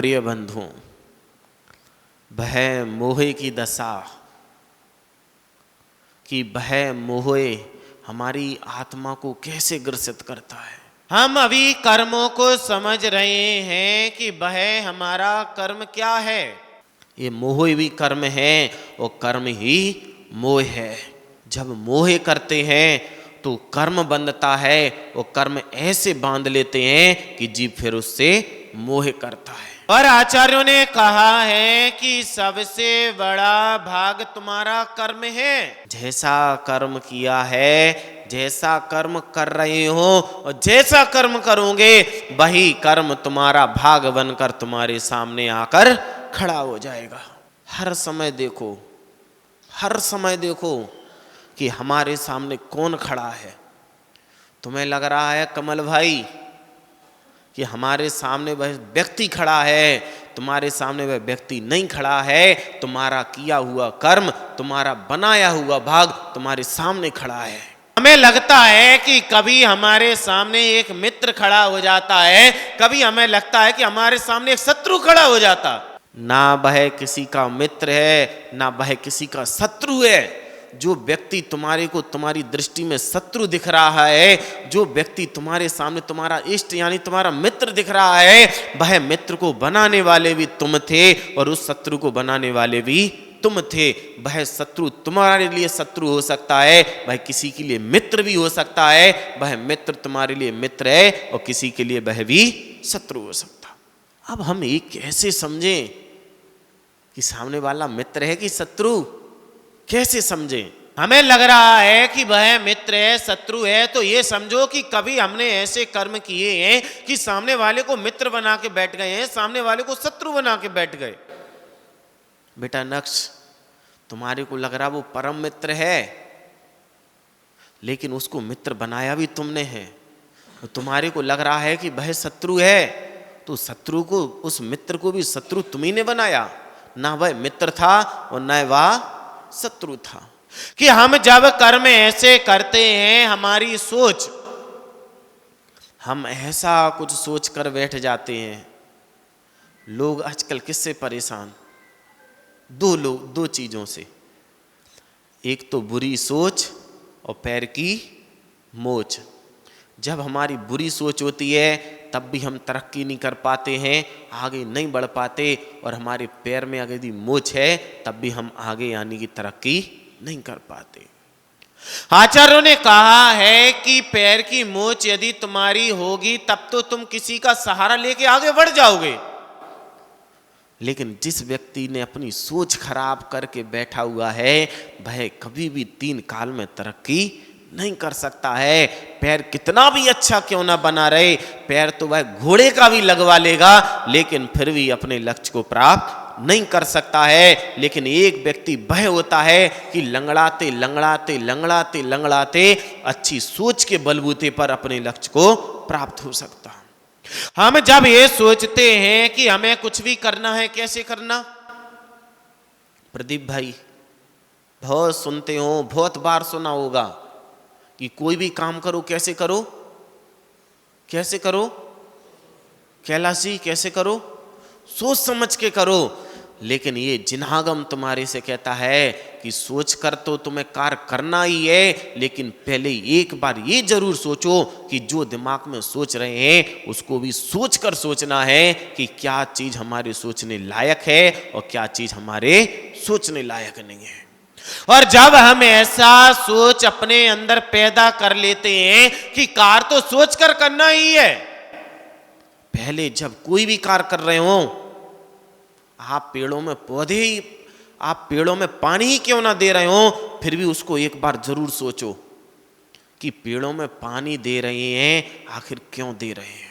प्रिय बंधुओं, भय मोहे की दशा कि भय मोहे हमारी आत्मा को कैसे ग्रसित करता है। हम अभी कर्मों को समझ रहे हैं कि भय हमारा कर्म क्या है। ये मोह भी कर्म है और कर्म ही मोह है। जब मोह करते हैं तो कर्म बंधता है और कर्म ऐसे बांध लेते हैं कि जीव फिर उससे मोह करता है। और आचार्यों ने कहा है कि सबसे बड़ा भाग तुम्हारा कर्म है। जैसा कर्म किया है, जैसा कर्म कर रहे हो और जैसा कर्म करोगे वही कर्म तुम्हारा भाग बनकर तुम्हारे सामने आकर खड़ा हो जाएगा। हर समय देखो कि हमारे सामने कौन खड़ा है। तुम्हें लग रहा है कमल भाई कि हमारे सामने वह व्यक्ति खड़ा है, तुम्हारे सामने वह व्यक्ति नहीं खड़ा है। तुम्हारा किया हुआ कर्म, तुम्हारा बनाया हुआ भाग तुम्हारे सामने खड़ा है। हमें लगता है कि कभी हमारे सामने एक मित्र खड़ा हो जाता है, कभी हमें लगता है कि हमारे सामने एक शत्रु खड़ा हो जाता। ना वह किसी का मित्र है, ना वह किसी का शत्रु है। जो व्यक्ति तुम्हारे को तुम्हारी दृष्टि में शत्रु दिख रहा है, जो व्यक्ति तुम्हारे सामने तुम्हारा इष्ट यानी तुम्हारा मित्र दिख रहा है, वह मित्र को बनाने वाले भी तुम थे और उस शत्रु को बनाने वाले भी तुम थे। वह शत्रु तुम्हारे लिए शत्रु हो सकता है, वह किसी के लिए मित्र भी हो सकता है। वह मित्र तुम्हारे लिए मित्र है और किसी के लिए वह भी शत्रु हो सकता। अब हम ये कैसे समझें कि सामने वाला मित्र है कि शत्रु? कैसे समझें? हमें लग रहा है कि वह मित्र है, शत्रु है, तो ये समझो कि कभी हमने ऐसे कर्म किए हैं कि सामने वाले को मित्र बना के बैठ गए हैं, सामने वाले को शत्रु बना के बैठ गए। बेटा नक्श, तुम्हारे को लग रहा वो परम मित्र है, लेकिन उसको मित्र बनाया भी तुमने है। तो तुम्हारे को लग रहा है कि वह शत्रु है, तो शत्रु को, उस मित्र को भी शत्रु तुम्ही ने बनाया। ना वह मित्र था और न वह शत्रु था। कि हम जब कर्म ऐसे करते हैं, हमारी सोच, हम ऐसा कुछ सोच कर बैठ जाते हैं। लोग आजकल किससे परेशान? दो चीजों से। एक तो बुरी सोच और पैर की मोच। जब हमारी बुरी सोच होती है तब भी हम तरक्की नहीं कर पाते हैं, आगे नहीं बढ़ पाते, और हमारे पैर में अगर यदि मोच है तब भी हम आगे यानी कि तरक्की नहीं कर पाते। आचार्यों ने कहा है कि पैर की मोच यदि तुम्हारी होगी तब तो तुम किसी का सहारा लेके आगे बढ़ जाओगे, लेकिन जिस व्यक्ति ने अपनी सोच खराब करके बैठा हुआ है वह कभी भी 3 काल में तरक्की नहीं कर सकता है। पैर कितना भी अच्छा क्यों ना बना रहे, पैर तो वह घोड़े का भी लगवा लेगा, लेकिन फिर भी अपने लक्ष्य को प्राप्त नहीं कर सकता है। लेकिन एक व्यक्ति वह होता है कि लंगड़ाते लंगड़ाते लंगड़ाते लंगड़ाते अच्छी सोच के बलबूते पर अपने लक्ष्य को प्राप्त हो सकता। हम जब ये सोचते हैं कि हमें कुछ भी करना है, कैसे करना? प्रदीप भाई बहुत सुनते हो, बहुत बार सुना होगा कि कोई भी काम करो कैसे करो, कैसे करो? कैलाश जी कैसे करो? सोच समझ के करो। लेकिन ये जिन्हागम तुम्हारे से कहता है कि सोच कर तो तुम्हें कार्य करना ही है, लेकिन पहले एक बार ये जरूर सोचो कि जो दिमाग में सोच रहे हैं उसको भी सोच कर सोचना है कि क्या चीज हमारे सोचने लायक है और क्या चीज हमारे सोचने लायक नहीं है। और जब हम ऐसा सोच अपने अंदर पैदा कर लेते हैं कि कार्य तो सोच कर करना ही है, पहले जब कोई भी कार्य कर रहे हो, आप पेड़ों में पौधे ही, आप पेड़ों में पानी ही क्यों ना दे रहे हो, फिर भी उसको एक बार जरूर सोचो कि पेड़ों में पानी दे रहे हैं, आखिर क्यों दे रहे हैं।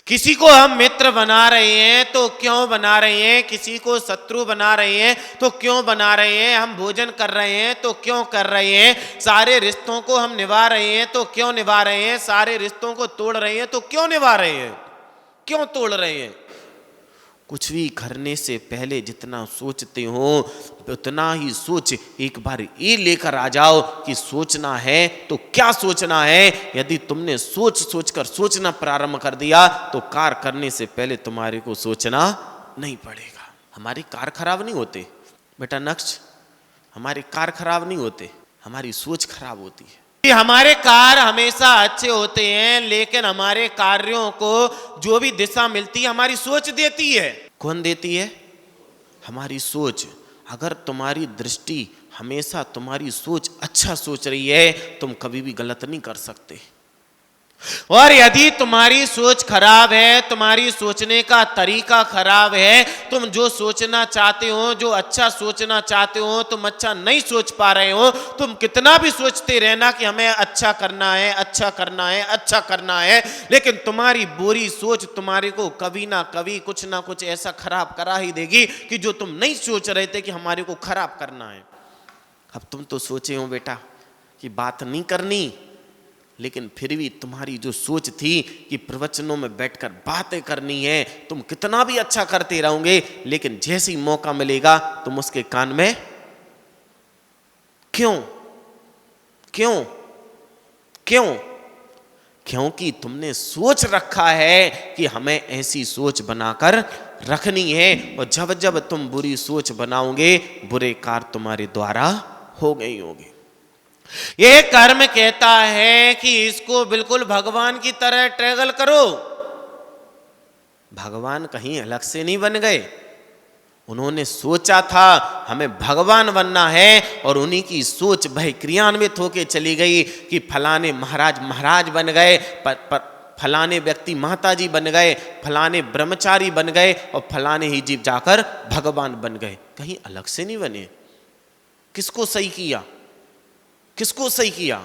किसी को हम मित्र बना रहे हैं तो क्यों बना रहे हैं, किसी को शत्रु बना रहे हैं तो क्यों बना रहे हैं, हम भोजन कर रहे हैं तो क्यों कर रहे हैं, सारे रिश्तों को हम निभा रहे हैं तो क्यों निभा रहे हैं, सारे रिश्तों को तोड़ रहे हैं तो क्यों निभा रहे हैं, क्यों तोड़ रहे हैं? कुछ भी करने से पहले जितना सोचते हो उतना ही सोच एक बार ये लेकर आ जाओ कि सोचना है तो क्या सोचना है। यदि तुमने सोच सोचकर सोचना प्रारंभ कर दिया तो कार्य करने से पहले तुम्हारे को सोचना नहीं पड़ेगा। हमारे कार्य खराब नहीं होते बेटा नक्श, हमारे कार्य खराब नहीं होते, हमारी सोच खराब होती है। हमारे कार्य हमेशा अच्छे होते हैं, लेकिन हमारे कार्यों को जो भी दिशा मिलती है हमारी सोच देती है। कौन देती है? हमारी सोच। अगर तुम्हारी दृष्टि हमेशा तुम्हारी सोच अच्छा सोच रही है, तुम कभी भी गलत नहीं कर सकते। और यदि तुम्हारी सोच खराब है, तुम्हारी सोचने का तरीका खराब है, तुम जो सोचना चाहते हो, जो अच्छा सोचना चाहते हो, तुम अच्छा नहीं सोच पा रहे हो। तुम कितना भी सोचते रहना कि हमें अच्छा करना है, अच्छा करना है, अच्छा करना है, लेकिन तुम्हारी बुरी सोच तुम्हारे को कभी ना कभी कुछ ना कुछ ऐसा खराब करा ही देगी कि जो तुम नहीं सोच रहे थे कि हमारे को खराब करना है। अब तुम तो सोचे हो बेटा कि बात नहीं करनी, लेकिन फिर भी तुम्हारी जो सोच थी कि प्रवचनों में बैठकर बातें करनी है, तुम कितना भी अच्छा करते रहोगे, लेकिन जैसे ही मौका मिलेगा तुम उसके कान में क्यों क्यों क्यों? क्योंकि तुमने सोच रखा है कि हमें ऐसी सोच बनाकर रखनी है, और जब जब तुम बुरी सोच बनाओगे बुरे कार्य तुम्हारे द्वारा हो गई होगी। यह कर्म कहता है कि इसको बिल्कुल भगवान की तरह ट्रैवल करो। भगवान कहीं अलग से नहीं बन गए, उन्होंने सोचा था हमें भगवान बनना है, और उन्हीं की सोच वह क्रियान्वित होकर चली गई कि फलाने महाराज महाराज बन गए, फलाने व्यक्ति माताजी बन गए, फलाने ब्रह्मचारी बन गए, और फलाने ही जीव जाकर भगवान बन गए। कहीं अलग से नहीं बने। किसको सही किया? किसको सही किया?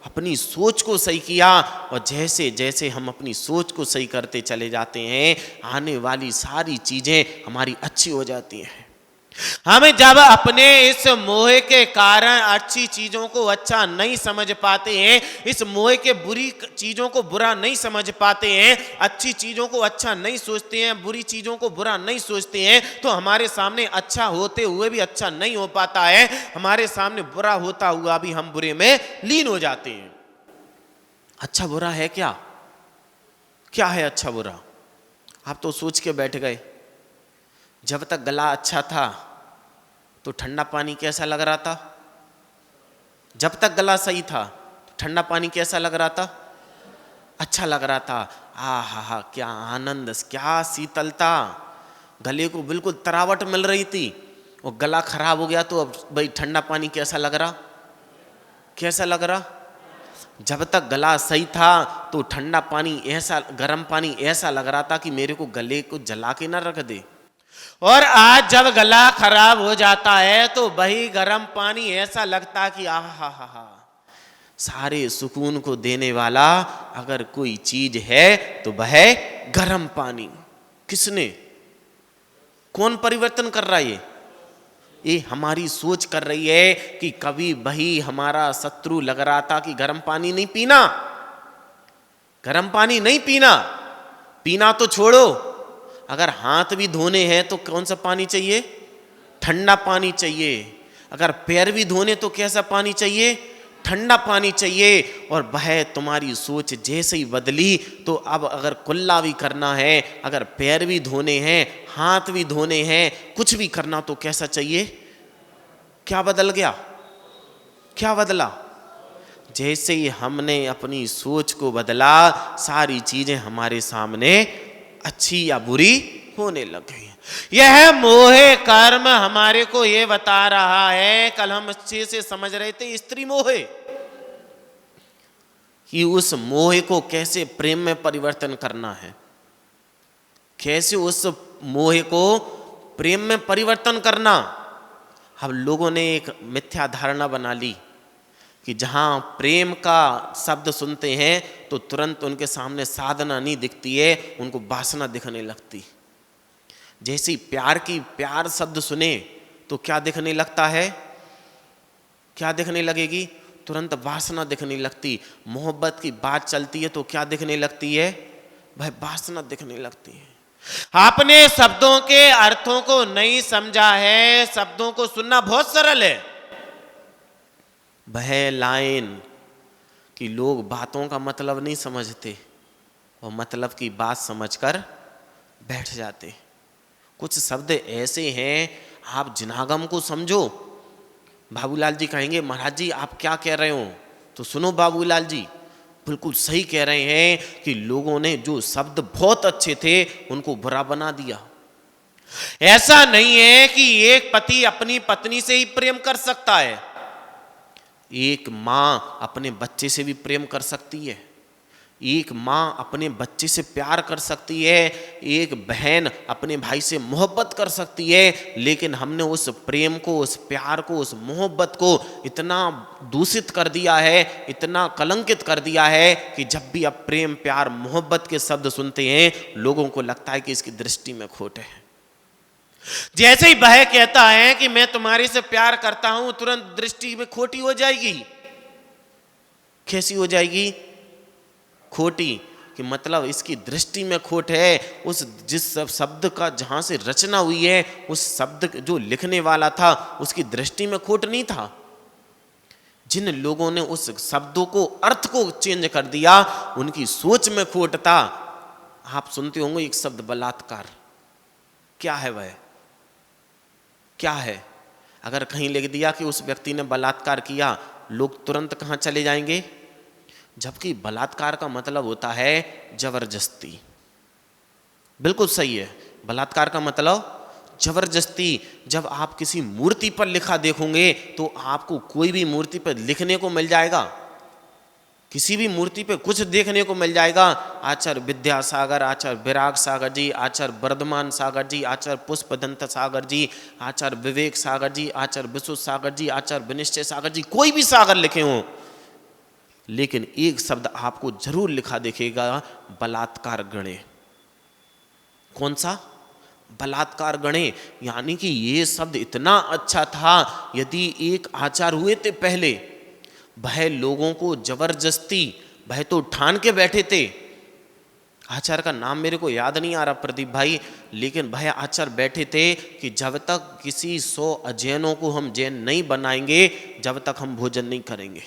अपनी सोच को सही किया। और जैसे जैसे हम अपनी सोच को सही करते चले जाते हैं, आने वाली सारी चीजें हमारी अच्छी हो जाती हैं। हम जब अपने इस मोह के कारण अच्छी चीजों को अच्छा नहीं समझ पाते हैं, इस मोह के बुरी चीजों को बुरा नहीं समझ पाते हैं, अच्छी चीजों को अच्छा नहीं सोचते हैं, बुरी चीजों को बुरा नहीं सोचते हैं, तो हमारे सामने अच्छा होते हुए भी अच्छा नहीं हो पाता है, हमारे सामने बुरा होता हुआ भी हम बुरे में लीन हो जाते हैं। अच्छा बुरा है क्या? क्या है अच्छा बुरा? आप तो सोच के बैठ गए। जब तक गला अच्छा था तो ठंडा पानी कैसा लग रहा था? जब तक गला सही था ठंडा पानी कैसा लग रहा था? अच्छा लग रहा था। आ हा हा, क्या आनंद, क्या शीतलता, गले को बिल्कुल तरावट मिल रही थी। और गला खराब हो गया तो अब भाई ठंडा पानी कैसा लग रहा? कैसा लग रहा? जब तक गला सही था तो ठंडा पानी ऐसा, गर्म पानी ऐसा लग रहा था कि मेरे को गले को जला के ना रख दे। और आज जब गला खराब हो जाता है तो वही गर्म पानी ऐसा लगता कि आहा हा हा, सारे सुकून को देने वाला अगर कोई चीज है तो वह गर्म पानी। किसने, कौन परिवर्तन कर रहा है? ये हमारी सोच कर रही है कि कभी वही हमारा शत्रु लग रहा था कि गर्म पानी नहीं पीना, गर्म पानी नहीं पीना। पीना तो छोड़ो, अगर हाथ भी धोने हैं तो कौन सा पानी चाहिए? ठंडा पानी चाहिए। अगर पैर भी धोने तो कैसा पानी चाहिए? ठंडा पानी चाहिए। और वह तुम्हारी सोच जैसे ही बदली तो अब अगर कुल्ला भी करना है, अगर पैर भी धोने हैं, हाथ भी धोने हैं, कुछ भी करना तो कैसा चाहिए? क्या बदल गया? क्या बदला? जैसे ही हमने अपनी सोच को बदला, सारी चीजें हमारे सामने अच्छी या बुरी होने लग गई। यह मोह कर्म हमारे को यह बता रहा है, कल हम अच्छे से समझ रहे थे स्त्री मोह, कि उस मोह को कैसे प्रेम में परिवर्तन करना है, कैसे उस मोह को प्रेम में परिवर्तन करना। अब लोगों ने एक मिथ्या धारणा बना ली कि जहाँ प्रेम का शब्द सुनते हैं तो तुरंत उनके सामने साधना नहीं दिखती है, उनको वासना दिखने लगती। जैसे प्यार शब्द सुने तो क्या दिखने लगता है? क्या दिखने लगेगी? तुरंत वासना दिखने लगती। मोहब्बत की बात चलती है तो क्या दिखने लगती है? वह वासना दिखने लगती है। आपने शब्दों के अर्थों को नहीं समझा है। शब्दों को सुनना बहुत सरल है। वह लाइन कि लोग बातों का मतलब नहीं समझते और मतलब की बात समझकर बैठ जाते। कुछ शब्द ऐसे हैं, आप जिनागम को समझो। बाबूलाल जी कहेंगे महाराज जी आप क्या कह रहे हो, तो सुनो बाबूलाल जी बिल्कुल सही कह रहे हैं कि लोगों ने जो शब्द बहुत अच्छे थे उनको बुरा बना दिया। ऐसा नहीं है कि एक पति अपनी पत्नी से ही प्रेम कर सकता है। एक मां अपने बच्चे से भी प्रेम कर सकती है। एक मां अपने बच्चे से प्यार कर सकती है। एक बहन अपने भाई से मोहब्बत कर सकती है। लेकिन हमने उस प्रेम को, उस प्यार को, उस मोहब्बत को इतना दूषित कर दिया है, इतना कलंकित कर दिया है कि जब भी अब प्रेम, प्यार, मोहब्बत के शब्द सुनते हैं लोगों को लगता है कि इसकी दृष्टि में खोट है। जैसे ही वह कहता है कि मैं तुम्हारे से प्यार करता हूं, तुरंत दृष्टि में खोटी हो जाएगी। कैसी हो जाएगी? खोटी, कि मतलब इसकी दृष्टि में खोट है। उस जिस शब्द का जहां से रचना हुई है, उस शब्द जो लिखने वाला था उसकी दृष्टि में खोट नहीं था। जिन लोगों ने उस शब्दों को, अर्थ को चेंज कर दिया, उनकी सोच में खोट था। आप सुनते होंगे एक शब्द बलात्कार, क्या है वह? क्या है? अगर कहीं लिख दिया कि उस व्यक्ति ने बलात्कार किया, लोग तुरंत कहां चले जाएंगे? जबकि बलात्कार का मतलब होता है जबरदस्ती। बिल्कुल सही है, बलात्कार का मतलब जबरदस्ती। जब आप किसी मूर्ति पर लिखा देखोगे तो आपको कोई भी मूर्ति पर लिखने को मिल जाएगा, किसी भी मूर्ति पे कुछ देखने को मिल जाएगा। आचार्य विद्यासागर, आचार्य विराग सागर जी, आचार्य वर्धमान सागर जी, आचार्य पुष्पदंत सागर जी, आचार्य विवेक सागर जी, आचार्य विशुद्ध सागर जी, आचार्य विनिश्चय सागर जी, कोई भी सागर लिखे हों, लेकिन एक शब्द आपको जरूर लिखा दिखेगा, बलात्कार गणे। कौन सा? बलात्कार गणे। यानी कि ये शब्द इतना अच्छा था, यदि एक आचार्य हुए थे पहले, वह लोगों को जबरदस्ती, वह तो ठान के बैठे थे। आचार्य का नाम मेरे को याद नहीं आ रहा प्रदीप भाई, लेकिन वह आचार्य बैठे थे कि जब तक किसी 100 अजैनों को हम जैन नहीं बनाएंगे, जब तक हम भोजन नहीं करेंगे।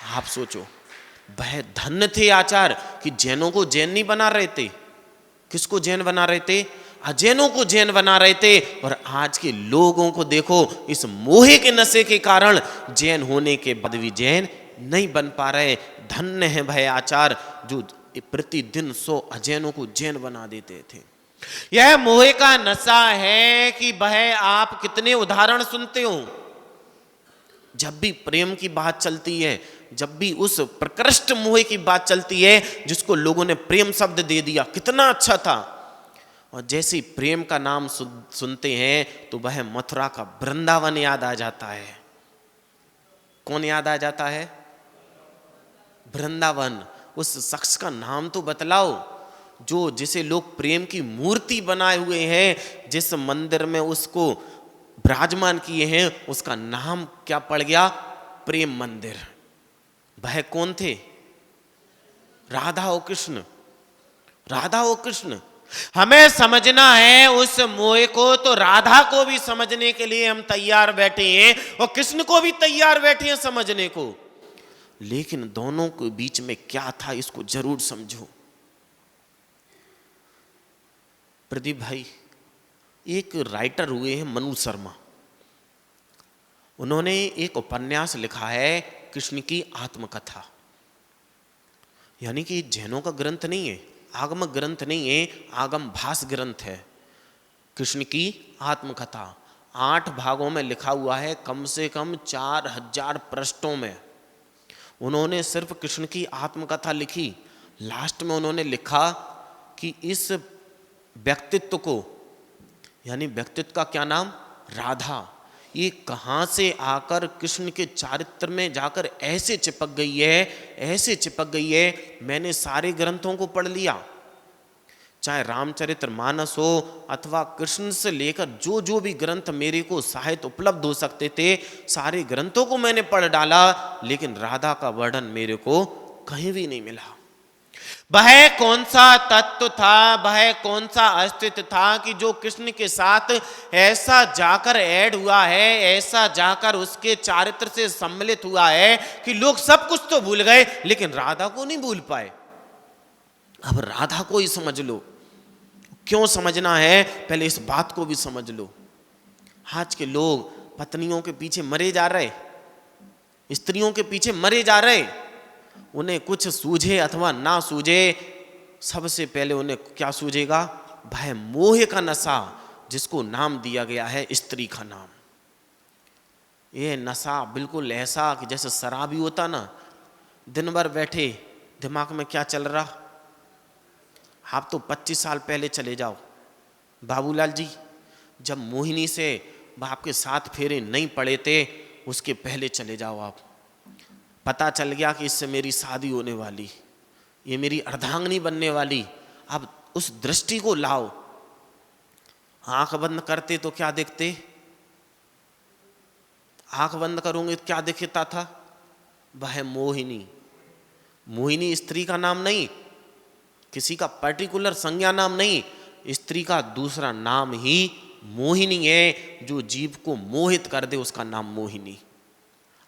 आप सोचो, वह धन्य थे आचार्य कि जैनों को जैन नहीं बना रहे थे। किसको जैन बना रहे थे? अजैनों को जैन बना रहे थे। और आज के लोगों को देखो, इस मोहे के नशे के कारण जैन होने के बाद भी जैन नहीं बन पा रहे। धन्य है वह आचार्य जो प्रतिदिन 100 अजैनों को जैन बना देते थे। यह मोहे का नशा है कि वह आप कितने उदाहरण सुनते हो। जब भी प्रेम की बात चलती है, जब भी उस प्रकृष्ट मोह की बात चलती है जिसको लोगों ने प्रेम शब्द दे दिया, कितना अच्छा था। और जैसे प्रेम का नाम सुनते हैं तो वह मथुरा का वृंदावन याद आ जाता है। कौन याद आ जाता है? वृंदावन। उस शख्स का नाम तो बतलाओ जो, जिसे लोग प्रेम की मूर्ति बनाए हुए हैं, जिस मंदिर में उसको विराजमान किए हैं, उसका नाम क्या पड़ गया? प्रेम मंदिर। वह कौन थे? राधा और कृष्ण। राधा और कृष्ण। हमें समझना है उस मोह को, तो राधा को भी समझने के लिए हम तैयार बैठे हैं और कृष्ण को भी तैयार बैठे हैं समझने को। लेकिन दोनों के बीच में क्या था, इसको जरूर समझो। प्रदीप भाई, एक राइटर हुए हैं मनु शर्मा, उन्होंने एक उपन्यास लिखा है कृष्ण की आत्मकथा। यानी कि जैनों का ग्रंथ नहीं है, आगम ग्रंथ नहीं है, आगम भास ग्रंथ है। कृष्ण की आत्मकथा 8 भागों में लिखा हुआ है, कम से कम 4000 पृष्ठों में उन्होंने सिर्फ कृष्ण की आत्मकथा लिखी। लास्ट में उन्होंने लिखा कि इस व्यक्तित्व को, यानी व्यक्तित्व का क्या नाम? राधा, ये कहाँ से आकर कृष्ण के चारित्र में जाकर ऐसे चिपक गई है, ऐसे चिपक गई है। मैंने सारे ग्रंथों को पढ़ लिया, चाहे रामचरितमानस हो अथवा कृष्ण से लेकर जो जो भी ग्रंथ मेरे को साहित्य उपलब्ध हो सकते थे, सारे ग्रंथों को मैंने पढ़ डाला, लेकिन राधा का वर्णन मेरे को कहीं भी नहीं मिला। वह कौन सा तत्व था, वह कौन सा अस्तित्व था कि जो कृष्ण के साथ ऐसा जाकर ऐड हुआ है, ऐसा जाकर उसके चारित्र से सम्मिलित हुआ है कि लोग सब कुछ तो भूल गए लेकिन राधा को नहीं भूल पाए। अब राधा को ही समझ लो। क्यों समझना है, पहले इस बात को भी समझ लो। आज के लोग पत्नियों के पीछे मरे जा रहे, स्त्रियों के पीछे मरे जा रहे। उन्हें कुछ सूझे अथवा ना सूझे, सबसे पहले उन्हें क्या सूझेगा, भय मोह का नशा, जिसको नाम दिया गया है स्त्री का नाम। ये नशा बिल्कुल ऐसा कि जैसे शराबी होता ना, दिन भर बैठे दिमाग में क्या चल रहा। आप तो 25 साल पहले चले जाओ बाबूलाल जी, जब मोहिनी से बाप के साथ फेरे नहीं पड़े थे, उसके पहले चले जाओ आप। पता चल गया कि इससे मेरी शादी होने वाली, ये मेरी अर्धांगिनी बनने वाली। अब उस दृष्टि को लाओ। आंख बंद करते तो क्या देखते, आंख बंद करोगे तो क्या दिखता था, वह मोहिनी। मोहिनी स्त्री का नाम नहीं, किसी का पर्टिकुलर संज्ञा नाम नहीं, स्त्री का दूसरा नाम ही मोहिनी है। जो जीव को मोहित कर दे उसका नाम मोहिनी।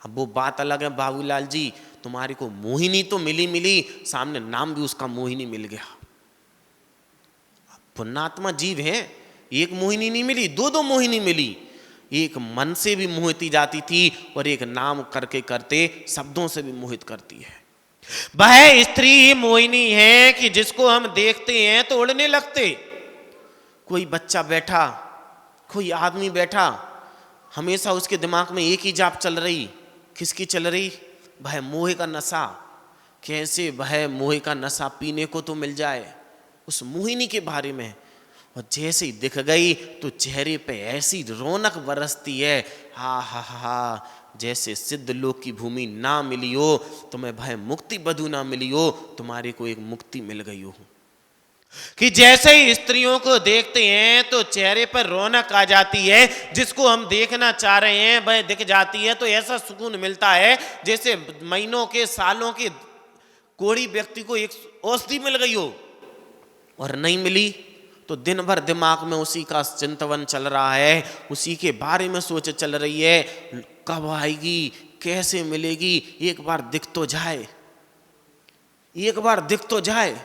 अब वो बात अलग है बाबूलाल जी, तुम्हारे को मोहिनी तो मिली, सामने नाम भी उसका मोहिनी मिल गया। पुण्यात्मा जीव है, एक मोहिनी नहीं मिली, दो मोहिनी मिली। एक मन से भी मोहिती जाती थी और एक नाम करके करते शब्दों से भी मोहित करती है। वह स्त्री ही मोहिनी है कि जिसको हम देखते हैं तो उड़ने लगते। कोई बच्चा बैठा, कोई आदमी बैठा, हमेशा उसके दिमाग में एक ही जाप चल रही। किसकी चल रही, वह मोह का नशा। कैसे वह मोह का नशा पीने को तो मिल जाए उस मोहिनी के बारे में, और जैसे ही दिख गई तो चेहरे पे ऐसी रौनक बरसती है, हा हा हा, जैसे सिद्ध लोक की भूमि ना मिली हो, तुम्हें भय मुक्ति बधू ना मिली हो, तुम्हारे को एक मुक्ति मिल गई हो। कि जैसे ही स्त्रियों को देखते हैं तो चेहरे पर रौनक आ जाती है, जिसको हम देखना चाह रहे हैं वह दिख जाती है, तो ऐसा सुकून मिलता है जैसे महीनों के सालों के कोढ़ी व्यक्ति को एक औषधि मिल गई हो। और नहीं मिली तो दिन भर दिमाग में उसी का चिंतन चल रहा है, उसी के बारे में सोच चल रही है, कब आएगी, कैसे मिलेगी, एक बार दिख तो जाए, एक बार दिख तो जाए।